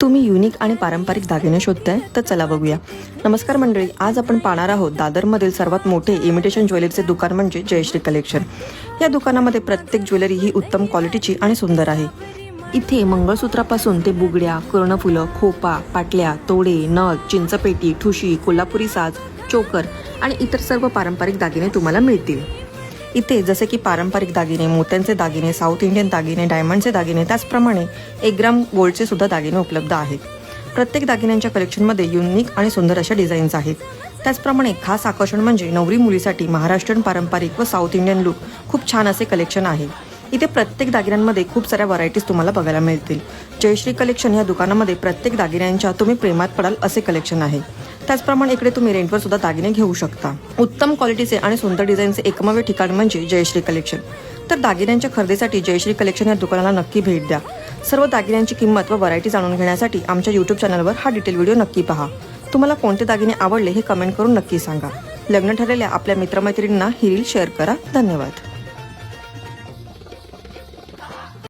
तुम्ही युनिक आणि पारंपरिक दागिने शोधताय तर चला बघूया. नमस्कार मंडळी, आज आपण पाहणार आहोत दादरमधील सर्वात मोठे इमिटेशन ज्वेलरीचे दुकान म्हणजे जयश्री कलेक्शन. या दुकानामध्ये प्रत्येक ज्वेलरी ही उत्तम क्वालिटीची आणि सुंदर आहे. इथे मंगळसूत्रापासून ते बुगड्या, कर्णफुलं, खोपा, पाटल्या, तोडे, नथ, चिंचपेटी, ठुशी, कोल्हापुरी साज, चोकर आणि इतर सर्व पारंपरिक दागिने तुम्हाला मिळतील. इथे जसे की पारंपरिक दागिने, मोत्यांचे दागिने, साऊथ इंडियन दागिने, डायमंडचे दागिने, त्याचप्रमाणे 1 ग्राम गोल्डचे सुद्धा दागिने उपलब्ध आहेत. प्रत्येक दागिन्यांच्या कलेक्शनमध्ये युनिक आणि सुंदर अशा डिझाईन्स आहेत. त्याचप्रमाणे खास आकर्षण म्हणजे नवरी मुलीसाठी महाराष्ट्रीयन पारंपरिक व साऊथ इंडियन लुक खूप छान असे कलेक्शन आहे. इथे प्रत्येक दागिन्यांमध्ये खूप साऱ्या व्हरायटीज तुम्हाला बघायला मिळतील. जयश्री कलेक्शन या दुकानामध्ये प्रत्येक दागिन्यांच्या तुम्ही प्रेमात पडाल असे कलेक्शन आहे. त्याचप्रमाणे इकडे तुम्ही रेंटवर सुद्धा दागिने घेऊ शकता. उत्तम क्वालिटीचे आणि सुंदर डिझाईनचे एकमेव ठिकाण म्हणजे जयश्री कलेक्शन. तर दागिन्यांच्या खरेदीसाठी जयश्री कलेक्शन या दुकानाला नक्की भेट द्या. सर्व दागिन्यांची किंमत व व्हरायटी जाणून घेण्यासाठी आमच्या यूट्यूब चॅनलवर हा डिटेल व्हिडिओ नक्की पहा. तुम्हाला कोणते दागिने आवडले हे कमेंट करून नक्की सांगा. लग्न ठरलेल्या आपल्या मित्रमैत्रिणींना ही रील शेअर करा. धन्यवाद.